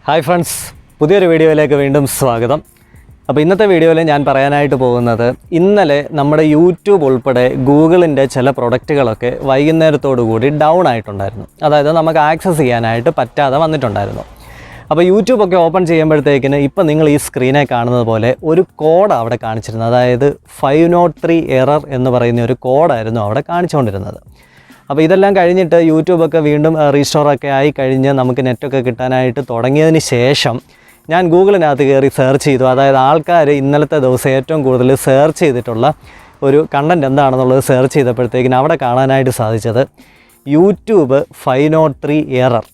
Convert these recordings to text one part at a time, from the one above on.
Hi friends, പുതിയൊരു വീഡിയോയിലേക്ക് വീണ്ടും സ്വാഗതം. അപ്പോൾ ഇന്നത്തെ വീഡിയോയിൽ ഞാൻ പറയാനായിട്ട് പോകുന്നത്, ഇന്നലെ നമ്മുടെ യൂട്യൂബ് ഉൾപ്പെടെ ഗൂഗിളിൻ്റെ ചില പ്രൊഡക്റ്റുകളൊക്കെ വൈകുന്നേരത്തോടു കൂടി ഡൗൺ ആയിട്ടുണ്ടായിരുന്നു. അതായത് നമുക്ക് ആക്സസ് ചെയ്യാനായിട്ട് പറ്റാതെ വന്നിട്ടുണ്ടായിരുന്നു. അപ്പോൾ യൂട്യൂബൊക്കെ ഓപ്പൺ ചെയ്യുമ്പോഴത്തേക്കിന് ഇപ്പം നിങ്ങൾ ഈ സ്ക്രീനെ കാണുന്നത് പോലെ ഒരു കോഡ് അവിടെ കാണിച്ചിരുന്നത്. അതായത് 503 എറർ എന്ന് പറയുന്ന ഒരു കോഡായിരുന്നു അവിടെ കാണിച്ചുകൊണ്ടിരുന്നത്. അപ്പോൾ ഇതെല്ലാം കഴിഞ്ഞിട്ട് യൂട്യൂബൊക്കെ വീണ്ടും റീസ്റ്റോറൊക്കെ ആയി കഴിഞ്ഞ് നമുക്ക് നെറ്റൊക്കെ കിട്ടാനായിട്ട് തുടങ്ങിയതിന് ശേഷം ഞാൻ ഗൂഗിളിനകത്ത് കയറി സെർച്ച് ചെയ്തു. അതായത് ആൾക്കാർ ഇന്നലത്തെ ദിവസം ഏറ്റവും കൂടുതൽ സെർച്ച് ചെയ്തിട്ടുള്ള ഒരു കണ്ടൻറ്റ് എന്താണെന്നുള്ളത് സെർച്ച് ചെയ്തപ്പോഴത്തേക്കിന് അവിടെ കാണാനായിട്ട് സാധിച്ചത് യൂട്യൂബ് 503 എറർ.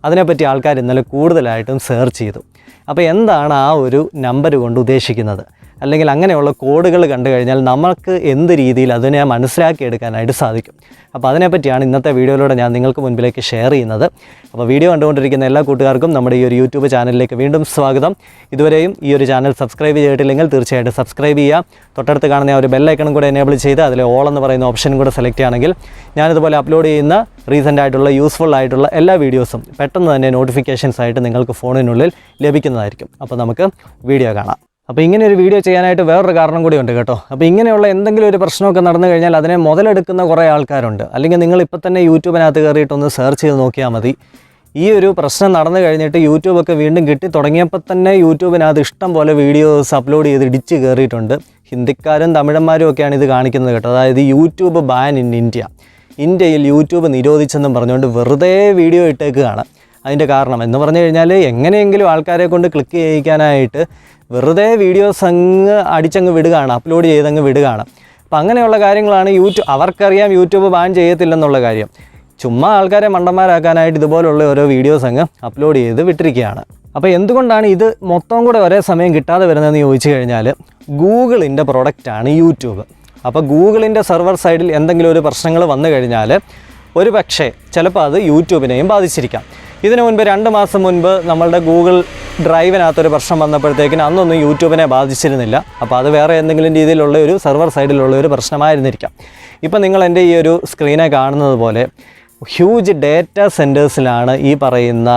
അതിനെപ്പറ്റി ആൾക്കാർ ഇന്നലെ കൂടുതലായിട്ടും സെർച്ച് ചെയ്തു. അപ്പോൾ എന്താണ് ആ ഒരു നമ്പർ കൊണ്ട് ഉദ്ദേശിക്കുന്നത്, അല്ലെങ്കിൽ അങ്ങനെയുള്ള കോഡുകൾ കണ്ടു കഴിഞ്ഞാൽ നമുക്ക് എന്ത് രീതിയിൽ അതിനെ മനസ്സിലാക്കിയെടുക്കാനായിട്ട് സാധിക്കും. അപ്പോൾ അതിനെപ്പറ്റിയാണ് ഇന്നത്തെ വീഡിയോയിലൂടെ ഞാൻ നിങ്ങൾക്ക് മുൻപിലേക്ക് ഷെയർ ചെയ്യുന്നത്. അപ്പോൾ വീഡിയോ കണ്ടുകൊണ്ടിരിക്കുന്ന എല്ലാ കൂട്ടുകാർക്കും നമ്മുടെ ഈ ഒരു യൂട്യൂബ് ചാനലിലേക്ക് വീണ്ടും സ്വാഗതം. ഇതുവരെയും ഈ ഒരു ചാനൽ സബ്സ്ക്രൈബ് ചെയ്തിട്ടില്ലെങ്കിൽ തീർച്ചയായിട്ടും സബ്സ്ക്രൈബ് ചെയ്യുക. തൊട്ടടുത്ത് കാണുന്ന ഒരു ബെല്ലൈക്കണും കൂടെ എനേബിൾ ചെയ്ത് അതിൽ ഓൾ എന്ന് പറയുന്ന ഓപ്ഷനും കൂടെ സെലക്ട് ചെയ്യുകയാണെങ്കിൽ ഞാനിതുപോലെ അപ്ലോഡ് ചെയ്യുന്ന റീസെൻ്റ് ആയിട്ടുള്ള യൂസ്ഫുൾ ആയിട്ടുള്ള എല്ലാ വീഡിയോസും പെട്ടെന്ന് തന്നെ നോട്ടിഫിക്കേഷൻസ് ആയിട്ട് നിങ്ങൾക്ക് ഫോണിനുള്ളിൽ ലഭിക്കുന്നതായിരിക്കും. അപ്പോൾ നമുക്ക് വീഡിയോ കാണാം. അപ്പോൾ ഇങ്ങനെ ഒരു വീഡിയോ ചെയ്യാനായിട്ട് വേറൊരു കാരണം കൂടി ഉണ്ട് കേട്ടോ. അപ്പോൾ ഇങ്ങനെയുള്ള എന്തെങ്കിലും ഒരു പ്രശ്നമൊക്കെ നടന്നു കഴിഞ്ഞാൽ അതിനെ മുതലെടുക്കുന്ന കുറേ ആൾക്കാരുണ്ട്. അല്ലെങ്കിൽ നിങ്ങൾ ഇപ്പോൾ തന്നെ യൂട്യൂബിനകത്ത് കയറിയിട്ടൊന്ന് സെർച്ച് ചെയ്ത് നോക്കിയാൽ മതി. ഈ ഒരു പ്രശ്നം നടന്നു കഴിഞ്ഞിട്ട് യൂട്യൂബൊക്കെ വീണ്ടും കിട്ടി തുടങ്ങിയപ്പോൾ തന്നെ യൂട്യൂബിനകത്ത് ഇഷ്ടം പോലെ വീഡിയോസ് അപ്ലോഡ് ചെയ്ത് ഇടിച്ച് കയറിയിട്ടുണ്ട്. ഹിന്ദിക്കാരും തമിഴന്മാരും ഒക്കെയാണ് ഇത് കാണിക്കുന്നത് കേട്ടോ. അതായത് യൂട്യൂബ് ബാൻ ഇൻ ഇന്ത്യ, ഇന്ത്യയിൽ യൂട്യൂബ് നിരോധിച്ചെന്നും പറഞ്ഞുകൊണ്ട് വെറുതെ വീഡിയോ ഇട്ടേക്കുകയാണ്. അതിൻ്റെ കാരണം എന്ന് പറഞ്ഞു കഴിഞ്ഞാൽ എങ്ങനെയെങ്കിലും ആൾക്കാരെ കൊണ്ട് ക്ലിക്ക് ചെയ്യിക്കാനായിട്ട് വെറുതെ വീഡിയോസ് അടിച്ചങ്ങ് വിടുകയാണ്, അപ്ലോഡ് ചെയ്തങ്ങ് വിടുകയാണ്. അപ്പോൾ അങ്ങനെയുള്ള കാര്യങ്ങളാണ് അവർക്കറിയാം യൂട്യൂബ് ബാൻ ചെയ്യത്തില്ലെന്നുള്ള കാര്യം. ചുമ്മാ ആൾക്കാരെ മണ്ടന്മാരാക്കാനായിട്ട് ഇതുപോലുള്ള ഓരോ വീഡിയോസ് അങ്ങ് അപ്ലോഡ് ചെയ്ത് വിട്ടിരിക്കുകയാണ്. അപ്പോൾ എന്തുകൊണ്ടാണ് ഇത് മൊത്തം കൂടെ ഒരേ സമയം കിട്ടാതെ വരുന്നതെന്ന് ചോദിച്ചു കഴിഞ്ഞാൽ, ഗൂഗിളിൻ്റെ പ്രൊഡക്റ്റാണ് യൂട്യൂബ്. അപ്പോൾ ഗൂഗിളിൻ്റെ സെർവർ സൈഡിൽ എന്തെങ്കിലും ഒരു പ്രശ്നങ്ങൾ വന്നു കഴിഞ്ഞാൽ ഒരു പക്ഷേ ചിലപ്പോൾ അത് യൂട്യൂബിനെയും ബാധിച്ചിരിക്കാം. ഇതിനു മുൻപ് 2 മാസം മുൻപ് നമ്മളുടെ ഗൂഗിൾ ഡ്രൈവിനകത്തൊരു പ്രശ്നം വന്നപ്പോഴത്തേക്കിന് അന്നൊന്നും യൂട്യൂബിനെ ബാധിച്ചിരുന്നില്ല. അപ്പോൾ അത് വേറെ എന്തെങ്കിലും രീതിയിലുള്ള ഒരു സെർവർ സൈഡിലുള്ള ഒരു പ്രശ്നമായിരുന്നിരിക്കാം. ഇപ്പം നിങ്ങൾ എൻ്റെ ഈ ഒരു സ്ക്രീനെ കാണുന്നത് പോലെ ഹ്യൂജ് ഡേറ്റ സെൻറ്റേഴ്സിലാണ് ഈ പറയുന്ന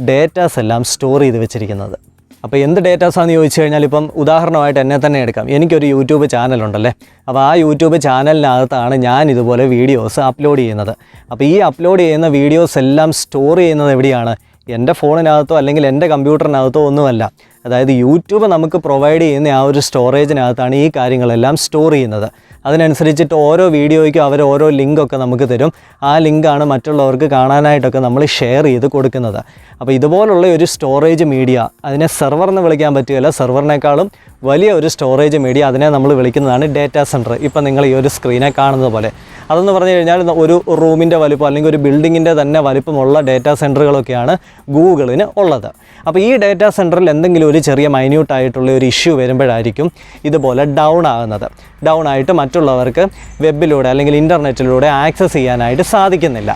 ഡേറ്റാസ് എല്ലാം സ്റ്റോർ ചെയ്ത് വെച്ചിരിക്കുന്നത്. അപ്പോൾ എന്ത് ഡേറ്റാസാണെന്ന് ചോദിച്ചു കഴിഞ്ഞാൽ, ഇപ്പം ഉദാഹരണമായിട്ട് എന്നെ തന്നെ എടുക്കാം. എനിക്കൊരു യൂട്യൂബ് ചാനലുണ്ടല്ലേ. അപ്പോൾ ആ യൂട്യൂബ് ചാനലിനകത്താണ് ഞാൻ ഇതുപോലെ വീഡിയോസ് അപ്ലോഡ് ചെയ്യുന്നത്. അപ്പോൾ ഈ അപ്ലോഡ് ചെയ്യുന്ന വീഡിയോസ് എല്ലാം സ്റ്റോർ ചെയ്യുന്നത് എവിടെയാണ്? എൻ്റെ ഫോണിനകത്തോ അല്ലെങ്കിൽ എൻ്റെ കമ്പ്യൂട്ടറിനകത്തോ ഒന്നുമല്ല. അതായത് യൂട്യൂബ് നമുക്ക് പ്രൊവൈഡ് ചെയ്യുന്ന ആ ഒരു സ്റ്റോറേജിനകത്താണ് ഈ കാര്യങ്ങളെല്ലാം സ്റ്റോർ ചെയ്യുന്നത്. അതിനനുസരിച്ചിട്ട് ഓരോ വീഡിയോയ്ക്കും അവർ ഓരോ ലിങ്കൊക്കെ നമുക്ക് തരും. ആ ലിങ്കാണ് മറ്റുള്ളവർക്ക് കാണാനായിട്ടൊക്കെ നമ്മൾ ഷെയർ ചെയ്ത് കൊടുക്കുന്നത്. അപ്പോൾ ഇതുപോലുള്ള ഒരു സ്റ്റോറേജ് മീഡിയ, അതിനെ സെർവർ എന്ന് വിളിക്കാൻ പറ്റുകയില്ല, സെർവറിനേക്കാളും വലിയ ഒരു സ്റ്റോറേജ് മീഡിയ, അതിനെ നമ്മൾ വിളിക്കുന്നതാണ് ഡേറ്റാ സെൻറ്റർ. ഇപ്പം നിങ്ങൾ ഈ ഒരു സ്ക്രീനെ കാണുന്നത് പോലെ. അതെന്ന് പറഞ്ഞു കഴിഞ്ഞാൽ ഒരു റൂമിൻ്റെ വലിപ്പം അല്ലെങ്കിൽ ഒരു ബിൽഡിങ്ങിൻ്റെ തന്നെ വലിപ്പമുള്ള ഡേറ്റാ സെൻറ്ററുകളൊക്കെയാണ് ഗൂഗിളിന് ഉള്ളത്. അപ്പോൾ ഈ ഡേറ്റാ സെൻറ്ററിൽ എന്തെങ്കിലും ഒരു ചെറിയ മൈന്യൂട്ടായിട്ടുള്ള ഒരു ഇഷ്യൂ വരുമ്പോഴായിരിക്കും ഇതുപോലെ ഡൗൺ ആകുന്നത്. ഡൗൺ ആയിട്ട് മറ്റുള്ളവർക്ക് വെബിലൂടെ അല്ലെങ്കിൽ ഇൻ്റർനെറ്റിലൂടെ ആക്സസ് ചെയ്യാനായിട്ട് സാധിക്കുന്നില്ല.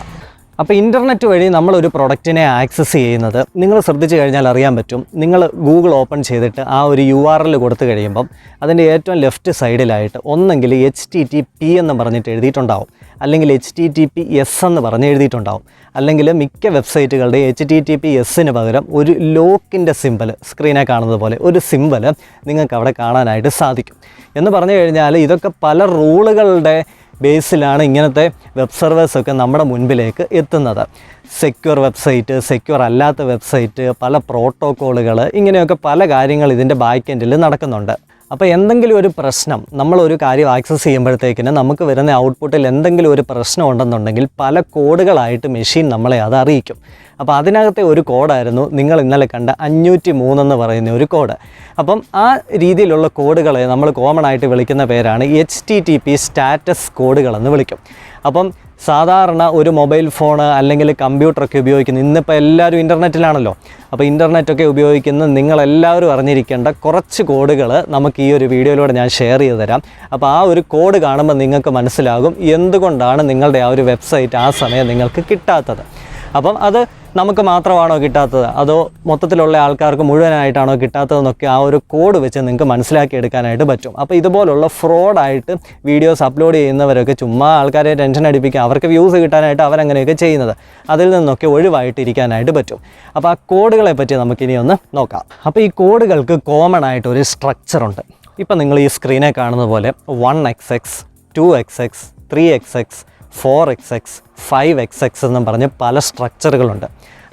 അപ്പോൾ ഇൻ്റർനെറ്റ് വഴി നമ്മളൊരു പ്രൊഡക്റ്റിനെ ആക്സസ് ചെയ്യുന്നത് നിങ്ങൾ ശ്രദ്ധിച്ചു കഴിഞ്ഞാൽ അറിയാൻ പറ്റും. നിങ്ങൾ ഗൂഗിൾ ഓപ്പൺ ചെയ്തിട്ട് ആ ഒരു URL കൊടുത്തു കഴിയുമ്പം അതിൻ്റെ ഏറ്റവും ലെഫ്റ്റ് സൈഡിലായിട്ട് ഒന്നെങ്കിൽ HTTP എന്ന് പറഞ്ഞിട്ട് എഴുതിയിട്ടുണ്ടാവും, അല്ലെങ്കിൽ HTTPS എന്ന് പറഞ്ഞ് എഴുതിയിട്ടുണ്ടാവും. അല്ലെങ്കിൽ മിക്ക വെബ്സൈറ്റുകളുടെ HTTPSന് പകരം ഒരു ലോക്കിൻ്റെ സിമ്പൽ, സ്ക്രീനെ കാണുന്നത് പോലെ ഒരു സിമ്പൽ നിങ്ങൾക്ക് അവിടെ കാണാനായിട്ട് സാധിക്കും. എന്ന് പറഞ്ഞു കഴിഞ്ഞാൽ ഇതൊക്കെ പല റൂളുകളുടെ ബേസിലാണ് ഇങ്ങനത്തെ വെബ് സർവേഴ്സൊക്കെ നമ്മുടെ മുൻപിലേക്ക് എത്തുന്നത്. സെക്യൂർ വെബ്സൈറ്റ്, സെക്യൂർ അല്ലാത്ത വെബ്സൈറ്റ്, പല പ്രോട്ടോക്കോളുകൾ, ഇങ്ങനെയൊക്കെ പല കാര്യങ്ങൾ ഇതിൻ്റെ ബാക്ക് എൻഡിൽ നടക്കുന്നുണ്ട്. അപ്പോൾ എന്തെങ്കിലും ഒരു പ്രശ്നം, നമ്മളൊരു കാര്യം ആക്സസ് ചെയ്യുമ്പോഴത്തേക്കിന് നമുക്ക് വരുന്ന ഔട്ട്പുട്ടിൽ എന്തെങ്കിലും ഒരു പ്രശ്നം ഉണ്ടെന്നുണ്ടെങ്കിൽ പല കോഡുകളായിട്ട് മെഷീൻ നമ്മളെ അത് അറിയിക്കും. അപ്പോൾ അതിനകത്തെ ഒരു കോഡായിരുന്നു നിങ്ങൾ ഇന്നലെ കണ്ട 503 എന്ന് പറയുന്ന ഒരു കോഡ്. അപ്പം ആ രീതിയിലുള്ള കോഡുകളെ നമ്മൾ കോമൺ ആയിട്ട് വിളിക്കുന്ന പേരാണ് HTTP സ്റ്റാറ്റസ് കോഡുകളെന്ന് വിളിക്കും. അപ്പം സാധാരണ ഒരു മൊബൈൽ ഫോൺ അല്ലെങ്കിൽ കമ്പ്യൂട്ടറൊക്കെ ഉപയോഗിക്കുന്ന, ഇന്നിപ്പോൾ എല്ലാവരും ഇൻ്റർനെറ്റിലാണല്ലോ. അപ്പോൾ ഇൻ്റർനെറ്റൊക്കെ ഉപയോഗിക്കുന്ന നിങ്ങളെല്ലാവരും അറിഞ്ഞിരിക്കേണ്ട കുറച്ച് കോഡുകൾ നമുക്ക് ഈ ഒരു വീഡിയോയിലൂടെ ഞാൻ ഷെയർ ചെയ്ത് തരാം. അപ്പോൾ ആ ഒരു കോഡ് കാണുമ്പോൾ നിങ്ങൾക്ക് മനസ്സിലാകും എന്തുകൊണ്ടാണ് നിങ്ങളുടെ ആ ഒരു വെബ്സൈറ്റ് ആ സമയം നിങ്ങൾക്ക് കിട്ടാത്തത്. അപ്പം അത് നമുക്ക് മാത്രമാണോ കിട്ടാത്തത് അതോ മൊത്തത്തിലുള്ള ആൾക്കാർക്ക് മുഴുവനായിട്ടാണോ കിട്ടാത്തതെന്നൊക്കെ ആ ഒരു കോഡ് വെച്ച് നിങ്ങൾക്ക് മനസ്സിലാക്കി എടുക്കാനായിട്ട് പറ്റും. അപ്പോൾ ഇതുപോലുള്ള ഫ്രോഡായിട്ട് വീഡിയോസ് അപ്ലോഡ് ചെയ്യുന്നവരൊക്കെ ചുമ്മാ ആൾക്കാരെ ടെൻഷൻ അടിപ്പിക്കുക, അവർക്ക് വ്യൂസ് കിട്ടാനായിട്ട് അവരങ്ങനെയൊക്കെ ചെയ്യുന്നത്, അതിൽ നിന്നൊക്കെ ഒഴിവായിട്ട് ഇരിക്കാനായിട്ട് പറ്റും. അപ്പോൾ ആ കോഡുകളെ പറ്റി നമുക്കിനി ഒന്ന് നോക്കാം. അപ്പോൾ ഈ കോഡുകൾക്ക് കോമൺ ആയിട്ട് ഒരു സ്ട്രക്ചറുണ്ട്. ഇപ്പം നിങ്ങൾ ഈ സ്ക്രീനെ കാണുന്ന പോലെ 1xx 2xx 3xx 4xx 5xx എന്നും പറഞ്ഞ് പല സ്ട്രക്ചറുകളുണ്ട്.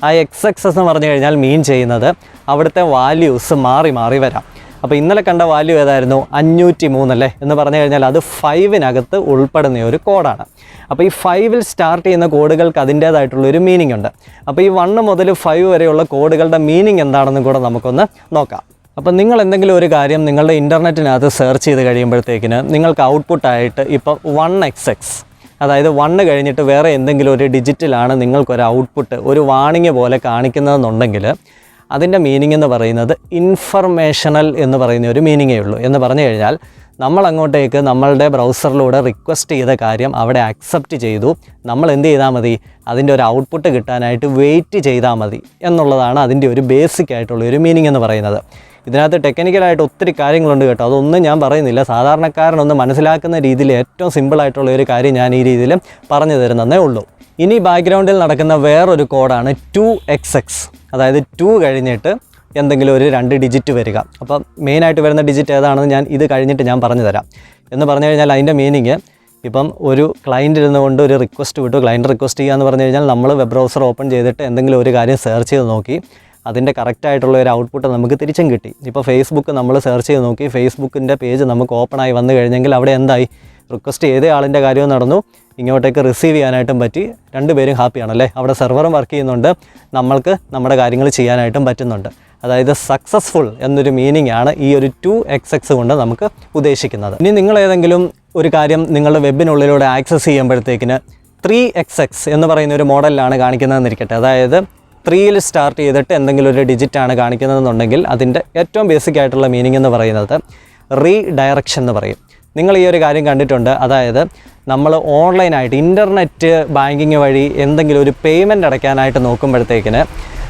ആ xx എന്ന് പറഞ്ഞു കഴിഞ്ഞാൽ മീൻ ചെയ്യുന്നത് അവിടുത്തെ വാല്യൂസ് മാറി മാറി വരാം. അപ്പോൾ ഇന്നലെ കണ്ട വാല്യൂ ഏതായിരുന്നു? 503 അല്ലേ എന്ന് പറഞ്ഞു കഴിഞ്ഞാൽ അത് 5-നകത്ത് ഉൾപ്പെടുന്ന ഒരു കോഡാണ്. അപ്പോൾ ഈ 5-ൽ സ്റ്റാർട്ട് ചെയ്യുന്ന കോഡുകൾക്ക് അതിൻ്റേതായിട്ടുള്ളൊരു മീനിങ് ഉണ്ട്. അപ്പോൾ ഈ 1 മുതൽ 5 വരെയുള്ള കോഡുകളുടെ മീനിങ് എന്താണെന്നും കൂടെ നമുക്കൊന്ന് നോക്കാം. അപ്പോൾ നിങ്ങൾ എന്തെങ്കിലും ഒരു കാര്യം നിങ്ങളുടെ ഇൻ്റർനെറ്റിനകത്ത് സെർച്ച് ചെയ്ത് കഴിയുമ്പോഴത്തേക്കിന് നിങ്ങൾക്ക് ഔട്ട്പുട്ടായിട്ട് ഇപ്പോൾ 1xx, അതായത് 1 കഴിഞ്ഞിട്ട് വേറെ എന്തെങ്കിലും ഒരു ഡിജിറ്റിലാണ് നിങ്ങൾക്കൊരു ഔട്ട്പുട്ട് ഒരു വാണിംഗ് പോലെ കാണിക്കുന്നതെന്നുണ്ടെങ്കിൽ അതിൻ്റെ മീനിങ് എന്ന് പറയുന്നത് ഇൻഫർമേഷണൽ എന്ന് പറയുന്ന ഒരു മീനിങ്ങേ ഉള്ളൂ. എന്ന് പറഞ്ഞു കഴിഞ്ഞാൽ നമ്മൾ അങ്ങോട്ടേക്ക് നമ്മളുടെ ബ്രൗസറിലൂടെ റിക്വസ്റ്റ് ചെയ്ത കാര്യം അവിടെ അക്സെപ്റ്റ് ചെയ്തു, നമ്മൾ എന്ത് ചെയ്താൽ മതി? അതിൻ്റെ ഒരു ഔട്ട്പുട്ട് കിട്ടാനായിട്ട് വെയിറ്റ് ചെയ്താൽ മതി എന്നുള്ളതാണ് അതിൻ്റെ ഒരു ബേസിക് ആയിട്ടുള്ള ഒരു മീനിങ് എന്ന് പറയുന്നത്. ഇതിനകത്ത് ടെക്നിക്കലായിട്ട് ഒത്തിരി കാര്യങ്ങളുണ്ട് കേട്ടോ, അതൊന്നും ഞാൻ പറയുന്നില്ല. സാധാരണക്കാരനൊന്ന് മനസ്സിലാക്കുന്ന രീതിയിൽ ഏറ്റവും സിമ്പിളായിട്ടുള്ള ഒരു കാര്യം ഞാൻ ഈ രീതിയിൽ പറഞ്ഞു തരുന്നതേ ഉള്ളൂ. ഇനി ബാക്ക്ഗ്രൗണ്ടിൽ നടക്കുന്ന വേറൊരു കോഡാണ് 2xx, അതായത് 2 കഴിഞ്ഞിട്ട് എന്തെങ്കിലും ഒരു 2 ഡിജിറ്റ് വരിക. അപ്പം മെയിനായിട്ട് വരുന്ന ഡിജിറ്റ് ഏതാണെന്ന് ഞാൻ ഇത് കഴിഞ്ഞിട്ട് ഞാൻ പറഞ്ഞു തരാം. എന്ന് പറഞ്ഞു കഴിഞ്ഞാൽ അതിൻ്റെ മീനിങ്, ഇപ്പം ഒരു ക്ലയൻറ്റ് ഇരുന്നുകൊണ്ട് ഒരു റിക്വസ്റ്റ് വിട്ടു, ക്ലയൻറ്റ് റിക്വസ്റ്റ് ചെയ്യുക എന്ന് പറഞ്ഞു കഴിഞ്ഞാൽ നമ്മൾ വെബ് ബ്രൗസർ ഓപ്പൺ ചെയ്തിട്ട് എന്തെങ്കിലും ഒരു കാര്യം സെർച്ച് ചെയ്ത് നോക്കി, അതിൻ്റെ കറക്റ്റായിട്ടുള്ള ഒരു ഔട്ട്പുട്ട് നമുക്ക് തിരിച്ചും കിട്ടി. ഇപ്പോൾ ഫേസ്ബുക്ക് നമ്മൾ സെർച്ച് ചെയ്ത് നോക്കി, ഫേസ്ബുക്കിൻ്റെ പേജ് നമുക്ക് ഓപ്പണായി വന്നു കഴിഞ്ഞെങ്കിൽ അവിടെ എന്തായി? റിക്വസ്റ്റ് ചെയ്ത ആളിൻ്റെ കാര്യവും നടന്നു, ഇങ്ങോട്ടേക്ക് റിസീവ് ചെയ്യാനായിട്ടും പറ്റി, രണ്ടുപേരും ഹാപ്പിയാണല്ലേ. അവിടെ സെർവറും വർക്ക് ചെയ്യുന്നുണ്ട്, നമ്മൾക്ക് നമ്മുടെ കാര്യങ്ങൾ ചെയ്യാനായിട്ടും പറ്റുന്നുണ്ട്. അതായത് സക്സസ്ഫുൾ എന്നൊരു മീനിങ് ആണ് ഈ ഒരു 2xx കൊണ്ട് നമുക്ക് ഉദ്ദേശിക്കുന്നത്. ഇനി നിങ്ങൾ ഏതെങ്കിലും ഒരു കാര്യം നിങ്ങളുടെ വെബിനുള്ളിലൂടെ ആക്സസ് ചെയ്യുമ്പോഴത്തേക്കിന് 3xx എന്ന് പറയുന്ന ഒരു മോഡലിലാണ് കാണിക്കുന്നതെന്നിരിക്കട്ടെ, അതായത് 3-ൽ സ്റ്റാർട്ട് ചെയ്തിട്ട് എന്തെങ്കിലും ഒരു ഡിജിറ്റാണ് കാണിക്കുന്നതെന്നുണ്ടെങ്കിൽ അതിൻ്റെ ഏറ്റവും ബേസിക് ആയിട്ടുള്ള മീനിങ് എന്ന് പറയുന്നത് റീഡയറക്ഷൻ എന്ന് പറയും. നിങ്ങൾ ഈ ഒരു കാര്യം കണ്ടിട്ടുണ്ട്, അതായത് നമ്മൾ ഓൺലൈനായിട്ട് ഇൻ്റർനെറ്റ് ബാങ്കിങ് വഴി എന്തെങ്കിലും ഒരു പേയ്മെൻറ്റ് അടയ്ക്കാനായിട്ട് നോക്കുമ്പോഴത്തേക്കിന്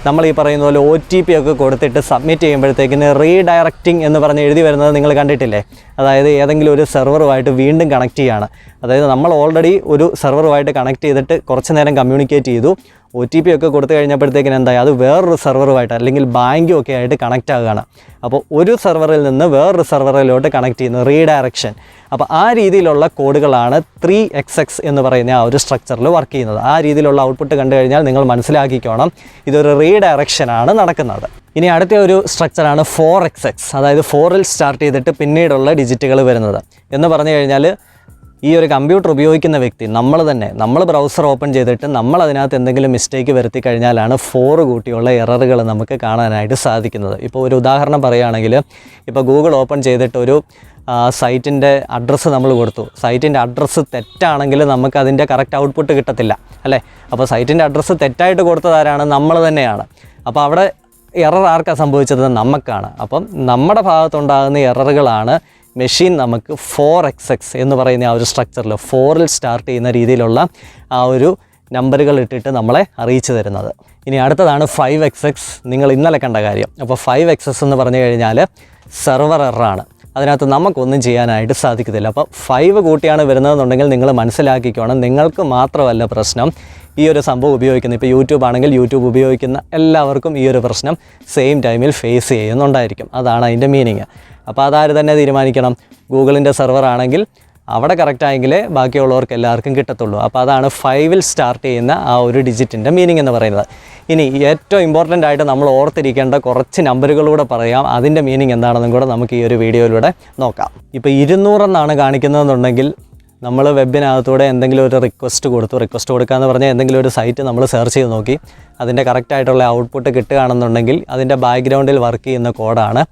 നമ്മൾ ഈ പറയുന്ന പോലെ OTP ഒക്കെ കൊടുത്തിട്ട് സബ്മിറ്റ് ചെയ്യുമ്പോഴത്തേക്കിന് റീഡയറക്റ്റിംഗ് എന്ന് പറഞ്ഞ് എഴുതി വരുന്നത് നിങ്ങൾ കണ്ടിട്ടില്ലേ? അതായത് ഏതെങ്കിലും ഒരു സെർവറുമായിട്ട് വീണ്ടും കണക്ട് ചെയ്യുകയാണ്. അതായത് നമ്മൾ ഓൾറെഡി ഒരു സെർവറുമായിട്ട് കണക്ട് ചെയ്തിട്ട് കുറച്ച് നേരം കമ്മ്യൂണിക്കേറ്റ് ചെയ്തു, OTP ഒക്കെ കൊടുത്തു കഴിഞ്ഞപ്പോഴത്തേക്കിന് എന്തായി? അത് വേറൊരു സെർവറുമായിട്ട് അല്ലെങ്കിൽ ബാങ്കും ഒക്കെ ആയിട്ട് കണക്റ്റ് ആകുകയാണ്. അപ്പോൾ ഒരു സെർവറിൽ നിന്ന് വേറൊരു സെർവറിലോട്ട് കണക്ട് ചെയ്യുന്നു, റീഡയറക്ഷൻ. അപ്പോൾ ആ രീതിയിലുള്ള കോഡുകളാണ് 3xx എന്ന് പറയുന്ന ആ ഒരു സ്ട്രക്ചറിൽ വർക്ക് ചെയ്യുന്നത്. ആ രീതിയിലുള്ള ഔട്ട്പുട്ട് കണ്ടു കഴിഞ്ഞാൽ നിങ്ങൾ മനസ്സിലാക്കിക്കോണം ഇതൊരു റീഡയറക്ഷനാണ് നടക്കുന്നത്. ഇനി അടുത്ത ഒരു സ്ട്രക്ചറാണ് 4xx, അതായത് 4-ൽ സ്റ്റാർട്ട് ചെയ്തിട്ട് പിന്നീടുള്ള ഡിജിറ്റുകൾ വരുന്നത്. എന്ന് പറഞ്ഞു കഴിഞ്ഞാൽ ഈ ഒരു കമ്പ്യൂട്ടർ ഉപയോഗിക്കുന്ന വ്യക്തി നമ്മൾ ബ്രൗസർ ഓപ്പൺ ചെയ്തിട്ട് നമ്മൾ അതിനകത്ത് എന്തെങ്കിലും മിസ്റ്റേക്ക് വരുത്തി കഴിഞ്ഞാലാണ് 4 കൂട്ടിയുള്ള എററുകൾ നമുക്ക് കാണാനായിട്ട് സാധിക്കുന്നത്. ഇപ്പോൾ ഒരു ഉദാഹരണം പറയുകയാണെങ്കിൽ, ഇപ്പോൾ ഗൂഗിൾ ഓപ്പൺ ചെയ്തിട്ട് ഒരു സൈറ്റിൻ്റെ അഡ്രസ്സ് നമ്മൾ കൊടുത്തു, സൈറ്റിൻ്റെ അഡ്രസ്സ് തെറ്റാണെങ്കിൽ നമുക്ക് അതിൻ്റെ കറക്റ്റ് ഔട്ട്പുട്ട് കിട്ടത്തില്ല അല്ലേ? അപ്പോൾ സൈറ്റിൻ്റെ അഡ്രസ്സ് തെറ്റായിട്ട് കൊടുത്തതാരാണ്? നമ്മൾ തന്നെയാണ്. അപ്പോൾ അവിടെ എറർ ആർക്കാണ് സംഭവിച്ചത്? നമുക്കാണ്. അപ്പം നമ്മുടെ ഭാഗത്തുണ്ടാകുന്ന എററുകളാണ് മെഷീൻ നമുക്ക് 4xx എന്ന് പറയുന്ന ആ ഒരു സ്ട്രക്ചറിൽ 4-ൽ സ്റ്റാർട്ട് ചെയ്യുന്ന രീതിയിലുള്ള ആ ഒരു നമ്പറുകൾ ഇട്ടിട്ട് നമ്മളെ അറിയിച്ചു തരുന്നത്. ഇനി അടുത്തതാണ് 5xx, നിങ്ങൾ ഇന്നലെ കണ്ട കാര്യം. അപ്പോൾ 5xx എന്ന് പറഞ്ഞു കഴിഞ്ഞാൽ സെർവർ എററാണ്, അതിനകത്ത് നമുക്കൊന്നും ചെയ്യാനായിട്ട് സാധിക്കത്തില്ല. അപ്പോൾ 5 കൂട്ടിയാണ് വരുന്നതെന്നുണ്ടെങ്കിൽ നിങ്ങൾ മനസ്സിലാക്കിക്കോണം, നിങ്ങൾക്ക് മാത്രമല്ല പ്രശ്നം, ഈ ഒരു സംഭവം ഉപയോഗിക്കുന്നത്, ഇപ്പോൾ യൂട്യൂബ് ആണെങ്കിൽ യൂട്യൂബ് ഉപയോഗിക്കുന്ന എല്ലാവർക്കും ഈ ഒരു പ്രശ്നം സെയിം ടൈമിൽ ഫേസ് ചെയ്യുന്നുണ്ടായിരിക്കും. അതാണ് അതിൻ്റെ മീനിങ്. അപ്പോൾ അതാര് തന്നെ തീരുമാനിക്കണം? ഗൂഗിളിൻ്റെ സെർവർ ആണെങ്കിൽ അവിടെ കറക്റ്റായെങ്കിലേ ബാക്കിയുള്ളവർക്ക് എല്ലാവർക്കും കിട്ടത്തുള്ളൂ. അപ്പോൾ അതാണ് 5-ൽ സ്റ്റാർട്ട് ചെയ്യുന്ന ആ ഒരു ഡിജിറ്റിൻ്റെ മീനിങ് എന്ന് പറയുന്നത്. ഇനി ഏറ്റവും ഇമ്പോർട്ടൻ്റ് ആയിട്ട് നമ്മൾ ഓർത്തിരിക്കേണ്ട കുറച്ച് നമ്പറുകളൂടെ പറയാം, അതിൻ്റെ മീനിങ് എന്താണെന്നും കൂടെ നമുക്ക് ഈ ഒരു വീഡിയോയിലൂടെ നോക്കാം. ഇപ്പോൾ 200 എന്നാണ് കാണിക്കുന്നതെന്നുണ്ടെങ്കിൽ നമ്മൾ വെബിനകത്തൂടെ എന്തെങ്കിലും ഒരു റിക്വസ്റ്റ് കൊടുക്കുക എന്ന് പറഞ്ഞാൽ എന്തെങ്കിലും ഒരു സൈറ്റ് നമ്മൾ സെർച്ച് ചെയ്ത് നോക്കി, അതിൻ്റെ കറക്റ്റായിട്ടുള്ള ഔട്ട്പുട്ട് കിട്ടുകയാണെന്നുണ്ടെങ്കിൽ അതിൻ്റെ ബാക്ക്ഗ്രൗണ്ടിൽ വർക്ക് ചെയ്യുന്ന കോഡാണ്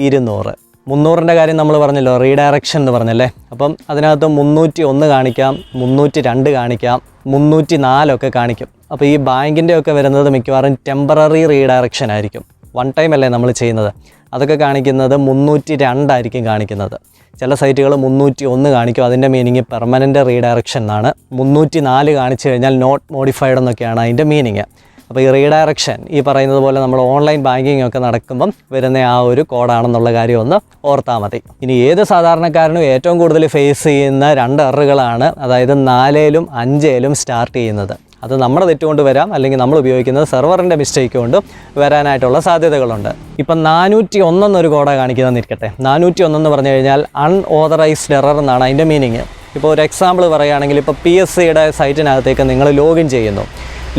200. 300ൻ്റെ കാര്യം നമ്മൾ പറഞ്ഞല്ലോ, റീഡയറക്ഷൻ എന്ന് പറഞ്ഞല്ലേ. അപ്പം അതിനകത്ത് 301 കാണിക്കാം, 302 കാണിക്കാം, 304 ഒക്കെ കാണിക്കും. അപ്പോൾ ഈ ബാങ്കിൻ്റെ ഒക്കെ വരുന്നത് മിക്കവാറും ടെമ്പററി റീഡയറക്ഷൻ ആയിരിക്കും, വൺ ടൈം അല്ലേ നമ്മൾ ചെയ്യുന്നത്. അതൊക്കെ കാണിക്കുന്നത് 302 ആയിരിക്കും കാണിക്കുന്നത്. ചില സൈറ്റുകൾ 301 കാണിക്കും, അതിൻ്റെ മീനിങ് പെർമനൻറ്റ് റീഡയറക്ഷൻ എന്നാണ്. 304 കാണിച്ചു കഴിഞ്ഞാൽ നോട്ട് മോഡിഫൈഡ് എന്നൊക്കെയാണ് അതിൻ്റെ മീനിങ്. അപ്പോൾ ഈ റീഡയറക്ഷൻ ഈ പറയുന്നത് പോലെ നമ്മൾ ഓൺലൈൻ ബാങ്കിങ് ഒക്കെ നടക്കുമ്പം വരുന്ന ആ ഒരു കോഡാണെന്നുള്ള കാര്യം ഒന്ന് ഓർത്താൽ മതി. ഇനി ഏത് സാധാരണക്കാരനും ഏറ്റവും കൂടുതൽ ഫേസ് ചെയ്യുന്ന 2 എററുകളാണ്, അതായത് 4ലും 5ലും സ്റ്റാർട്ട് ചെയ്യുന്നത്. അത് നമ്മുടെ തെറ്റുകൊണ്ട് വരാം, അല്ലെങ്കിൽ നമ്മൾ ഉപയോഗിക്കുന്നത് സെർവറിൻ്റെ മിസ്റ്റേക്ക് കൊണ്ട് വരാനായിട്ടുള്ള സാധ്യതകളുണ്ട്. ഇപ്പം 401 എന്നൊരു കോഡ കാണിക്കുന്നതെന്ന് ഇരിക്കട്ടെ. 401 എന്ന് പറഞ്ഞു കഴിഞ്ഞാൽ അൺഓതറൈസ്ഡ് എറർ എന്നാണ് അതിൻ്റെ മീനിങ്. ഇപ്പോൾ ഒരു എക്സാമ്പിൾ പറയുകയാണെങ്കിൽ, ഇപ്പോൾ PSCയുടെ സൈറ്റിനകത്തേക്ക് നിങ്ങൾ ലോഗിൻ ചെയ്യുന്നു.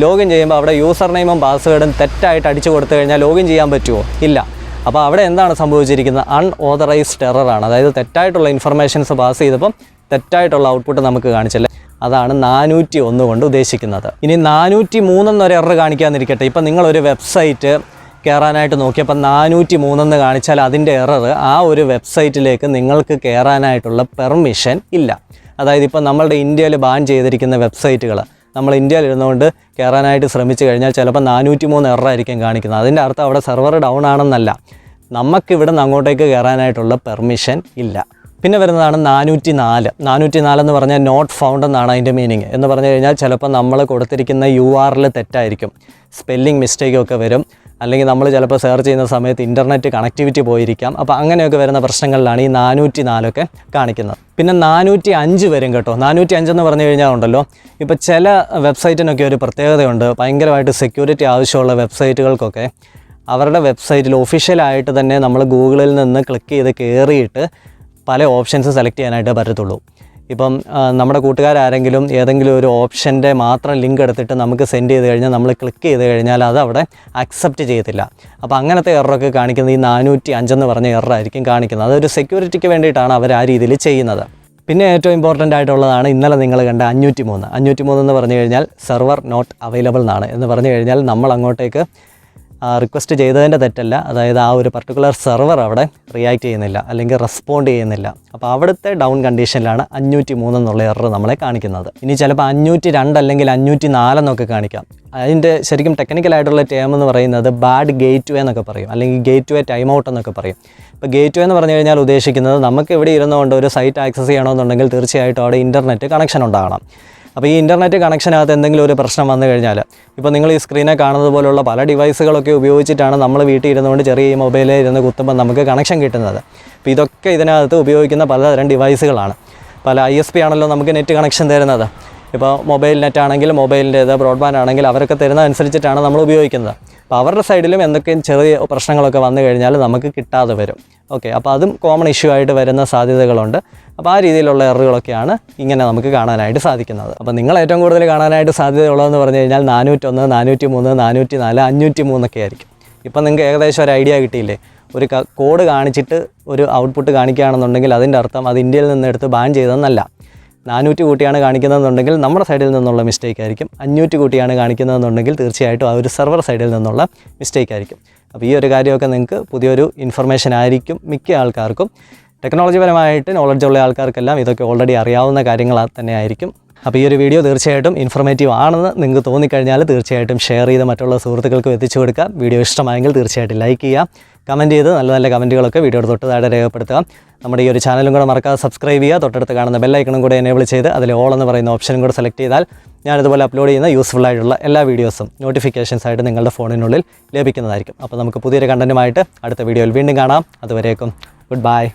ലോഗിൻ ചെയ്യുമ്പോൾ അവിടെ യൂസർ നെയിമും പാസ്വേഡും തെറ്റായിട്ട് അടിച്ചു കൊടുത്തു കഴിഞ്ഞാൽ ലോഗിൻ ചെയ്യാൻ പറ്റുമോ? ഇല്ല. അപ്പോൾ അവിടെ എന്താണ് സംഭവിച്ചിരിക്കുന്നത്? അൺഓതറൈസ്ഡ് എററാണ്. അതായത് തെറ്റായിട്ടുള്ള ഇൻഫർമേഷൻസ് പാസ് ചെയ്തപ്പം തെറ്റായിട്ടുള്ള ഔട്ട്പുട്ട് നമുക്ക് കാണിച്ചില്ല. അതാണ് 401 കൊണ്ട് ഉദ്ദേശിക്കുന്നത്. ഇനി 403 എന്നൊരു എറർ കാണിക്കാതിരിക്കട്ടെ. ഇപ്പം നിങ്ങളൊരു വെബ്സൈറ്റ് കയറാനായിട്ട് നോക്കിയപ്പോൾ 403 എന്ന് കാണിച്ചാൽ അതിൻ്റെ എറർ ആ ഒരു വെബ്സൈറ്റിലേക്ക് നിങ്ങൾക്ക് കയറാനായിട്ടുള്ള പെർമിഷൻ ഇല്ല. അതായത് ഇപ്പം നമ്മളുടെ ഇന്ത്യയിൽ ബാൻ ചെയ്തിരിക്കുന്ന വെബ്സൈറ്റുകൾ നമ്മൾ ഇന്ത്യയിൽ ഇരുന്നുകൊണ്ട് കയറാനായിട്ട് ശ്രമിച്ചു കഴിഞ്ഞാൽ ചിലപ്പോൾ 403 എററായിരിക്കും കാണിക്കുന്നത്. അതിൻ്റെ അർത്ഥം അവിടെ സെർവർ ഡൗൺ ആണെന്നല്ല, നമുക്കിവിടെ നിന്ന് അങ്ങോട്ടേക്ക് കയറാനായിട്ടുള്ള പെർമിഷൻ ഇല്ല. പിന്നെ വരുന്നതാണ് 404. 404 എന്ന് പറഞ്ഞാൽ നോട്ട് ഫൗണ്ട് എന്നാണ് അതിൻ്റെ മീനിങ്. എന്ന് പറഞ്ഞു കഴിഞ്ഞാൽ ചിലപ്പോൾ നമ്മൾ കൊടുത്തിരിക്കുന്ന URL തെറ്റായിരിക്കും, സ്പെല്ലിംഗ് മിസ്റ്റേക്കൊക്കെ വരും, അല്ലെങ്കിൽ നമ്മൾ ചിലപ്പോൾ സെർച്ച് ചെയ്യുന്ന സമയത്ത് ഇൻ്റർനെറ്റ് കണക്ടിവിറ്റി പോയിരിക്കാം. അപ്പോൾ അങ്ങനെയൊക്കെ വരുന്ന പ്രശ്നങ്ങളിലാണ് ഈ 404 കാണിക്കുന്നത്. പിന്നെ 405 വരും കേട്ടോ. 405 എന്ന് പറഞ്ഞു കഴിഞ്ഞാൽ ഉണ്ടല്ലോ, ഇപ്പോൾ ചില വെബ്സൈറ്റിനൊക്കെ ഒരു പ്രത്യേകതയുണ്ട്. ഭയങ്കരമായിട്ട് സെക്യൂരിറ്റി ആവശ്യമുള്ള വെബ്സൈറ്റുകൾക്കൊക്കെ അവരുടെ വെബ്സൈറ്റിൽ ഒഫീഷ്യലായിട്ട് തന്നെ നമ്മൾ ഗൂഗിളിൽ നിന്ന് ക്ലിക്ക് ചെയ്ത് കയറിയിട്ട് പല ഓപ്ഷൻസ് സെലക്ട് ചെയ്യാനായിട്ട് പറ്റത്തുള്ളൂ. ഇപ്പം നമ്മുടെ കൂട്ടുകാരെങ്കിലും ഏതെങ്കിലും ഒരു ഓപ്ഷൻ്റെ മാത്രം ലിങ്ക് എടുത്തിട്ട് നമുക്ക് സെൻഡ് ചെയ്ത് കഴിഞ്ഞാൽ നമ്മൾ ക്ലിക്ക് ചെയ്ത് കഴിഞ്ഞാൽ അത് അവിടെ അക്സെപ്റ്റ് ചെയ്യത്തില്ല. അപ്പോൾ അങ്ങനത്തെ എററൊക്കെ കാണിക്കുന്നത് ഈ 405 എന്ന് പറഞ്ഞ എററായിരിക്കും കാണിക്കുന്നത്. അതൊരു സെക്യൂരിറ്റിക്ക് വേണ്ടിയിട്ടാണ് അവർ ആ രീതിയിൽ ചെയ്യുന്നത്. പിന്നെ ഏറ്റവും ഇമ്പോർട്ടൻ്റ് ആയിട്ടുള്ളതാണ് ഇന്നലെ നിങ്ങൾ കണ്ട 503. 503 എന്ന് പറഞ്ഞു കഴിഞ്ഞാൽ സെർവർ നോട്ട് അവൈലബിൾ എന്നാണ്. എന്ന് പറഞ്ഞു കഴിഞ്ഞാൽ നമ്മൾ അങ്ങോട്ടേക്ക് റിക്വസ്റ്റ് ചെയ്തതിൻ്റെ തെറ്റല്ല, അതായത് ആ ഒരു പർട്ടിക്കുലർ സെർവർ അവിടെ റിയാക്ട് ചെയ്യുന്നില്ല അല്ലെങ്കിൽ റെസ്പോണ്ട് ചെയ്യുന്നില്ല. അപ്പോൾ അവിടുത്തെ ഡൗൺ കണ്ടീഷനിലാണ് 503 എന്നുള്ള എറർ നമ്മളെ കാണിക്കുന്നത്. ഇനി ചിലപ്പോൾ 502 അല്ലെങ്കിൽ 504 എന്നൊക്കെ കാണിക്കാം. അതിൻ്റെ ശരിക്കും ടെക്നിക്കലായിട്ടുള്ള ടേം എന്ന് പറയുന്നത് ബാഡ് ഗേറ്റ് വേ എന്നൊക്കെ പറയും, അല്ലെങ്കിൽ ഗേറ്റ് വേ ടൈം ഔട്ട് എന്നൊക്കെ പറയും. ഇപ്പോൾ ഗേറ്റ് വേ എന്ന് പറഞ്ഞു കഴിഞ്ഞാൽ ഉദ്ദേശിക്കുന്നത് നമുക്ക് ഇവിടെ ഇരുന്നുകൊണ്ട് ഒരു സൈറ്റ് ആക്സസ് ചെയ്യണമെന്നുണ്ടെങ്കിൽ തീർച്ചയായിട്ടും അവിടെ ഇൻ്റർനെറ്റ് കണക്ഷൻ ഉണ്ടാകണം. അപ്പോൾ ഈ ഇൻ്റർനെറ്റ് കണക്ഷനകത്ത് എന്തെങ്കിലും ഒരു പ്രശ്നം വന്നു കഴിഞ്ഞാൽ, ഇപ്പോൾ നിങ്ങൾ ഈ സ്ക്രീനെ കാണുന്നത് പോലുള്ള പല ഡിവൈസുകളൊക്കെ ഉപയോഗിച്ചിട്ടാണ് നമ്മൾ വീട്ടിൽ ഇരുന്നുകൊണ്ട് ചെറിയ മൊബൈലിൽ ഇരുന്ന് കുത്തുമ്പോൾ നമുക്ക് കണക്ഷൻ കിട്ടുന്നത്. അപ്പോൾ ഇതൊക്കെ ഇതിനകത്ത് ഉപയോഗിക്കുന്ന പലതരം ഡിവൈസുകളാണ്. പല ISP ആണല്ലോ നമുക്ക് നെറ്റ് കണക്ഷൻ തരുന്നത്. ഇപ്പോൾ മൊബൈൽ നെറ്റ് ആണെങ്കിൽ മൊബൈലിൻ്റേത്, ബ്രോഡ്ബാൻഡ് ആണെങ്കിൽ അവരൊക്കെ തരുന്നതനുസരിച്ചിട്ടാണ് നമ്മൾ ഉപയോഗിക്കുന്നത്. അപ്പോൾ അവരുടെ സൈഡിലും എന്തൊക്കെയും ചെറിയ പ്രശ്നങ്ങളൊക്കെ വന്നു കഴിഞ്ഞാൽ നമുക്ക് കിട്ടാതെ വരും. ഓക്കെ, അപ്പോൾ അതും കോമൺ ഇഷ്യൂ ആയിട്ട് വരുന്ന സാധ്യതകളുണ്ട്. അപ്പോൾ ആ രീതിയിലുള്ള എററുകളൊക്കെയാണ് ഇങ്ങനെ നമുക്ക് കാണാനായിട്ട് സാധിക്കുന്നത്. അപ്പോൾ നിങ്ങൾ ഏറ്റവും കൂടുതൽ കാണാനായിട്ട് സാധ്യതയുള്ളതെന്ന് പറഞ്ഞു കഴിഞ്ഞാൽ 401, 403, 404, 503 ഒക്കെ ആയിരിക്കും. ഇപ്പം നിങ്ങൾക്ക് ഏകദേശം ഒരു ഐഡിയ കിട്ടിയില്ലേ? ഒരു കോഡ് കാണിച്ചിട്ട് ഒരു ഔട്ട്പുട്ട് കാണിക്കുകയാണെന്നുണ്ടെങ്കിൽ അതിൻ്റെ അർത്ഥം അത് ഇന്ത്യയിൽ നിന്ന് എടുത്ത് ബാൻ ചെയ്തതെന്നല്ല. 400 കൂട്ടിയാണ് കാണിക്കുന്നതെന്നുണ്ടെങ്കിൽ നമ്മുടെ സൈഡിൽ നിന്നുള്ള മിസ്റ്റേക്ക് ആയിരിക്കും. 500 കൂട്ടിയാണ് കാണിക്കുന്നതെന്നുണ്ടെങ്കിൽ തീർച്ചയായിട്ടും ആ ഒരു സെർവർ സൈഡിൽ നിന്നുള്ള മിസ്റ്റേക്ക് ആയിരിക്കും. അപ്പോൾ ഈ ഒരു കാര്യമൊക്കെ നിങ്ങൾക്ക് പുതിയൊരു ഇൻഫർമേഷൻ ആയിരിക്കും മിക്ക ആൾക്കാർക്കും. ടെക്നോളജിപരമായിട്ട് നോളജുള്ള ആൾക്കാർക്കെല്ലാം ഇതൊക്കെ ഓൾറെഡി അറിയാവുന്ന കാര്യങ്ങൾ തന്നെ ആയിരിക്കും. അപ്പോൾ ഈ ഒരു വീഡിയോ തീർച്ചയായിട്ടും ഇൻഫർമേറ്റീവ് ആണെന്ന് നിങ്ങൾക്ക് തോന്നിക്കഴിഞ്ഞാൽ തീർച്ചയായിട്ടും ഷെയർ ചെയ്ത് മറ്റുള്ള സുഹൃത്തുക്കൾക്ക് എത്തിച്ചു കൊടുക്കുക. വീഡിയോ ഇഷ്ടമായെങ്കിൽ തീർച്ചയായിട്ടും ലൈക്ക് ചെയ്യുക, കമൻറ്റ് ചെയ്ത് നല്ല നല്ല കമൻറ്റുകളൊക്കെ വീഡിയോയുടെ തൊട്ട് താഴെ രേഖപ്പെടുത്തുക. നമ്മുടെ ഈ ഒരു ചാനലും കൂടെ മറക്കാതെ സബ്സ്ക്രൈബ് ചെയ്യുക. തൊട്ടടുത്ത് കാണുന്ന ബെല്ലൈക്കണും കൂടെ എനേബിൾ ചെയ്ത് അതിൽ ഓൾ എന്ന് പറയുന്ന ഓപ്ഷനും കൂടെ സെലക്ട് ചെയ്താൽ ഞാനിതുപോലെ അപ്ലോഡ് ചെയ്യുന്ന യൂസ്ഫുൾ ആയിട്ടുള്ള എല്ലാ വീഡിയോസും നോട്ടിഫിക്കേഷൻസ് ആയിട്ട് നിങ്ങളുടെ ഫോണിനുള്ളിൽ ലഭിക്കുന്നതായിരിക്കും. അപ്പോൾ നമുക്ക് പുതിയൊരു കണ്ടൻറ്റുമായിട്ട് അടുത്ത വീഡിയോയിൽ വീണ്ടും കാണാം. അതുവരേക്കും ഗുഡ് ബൈ.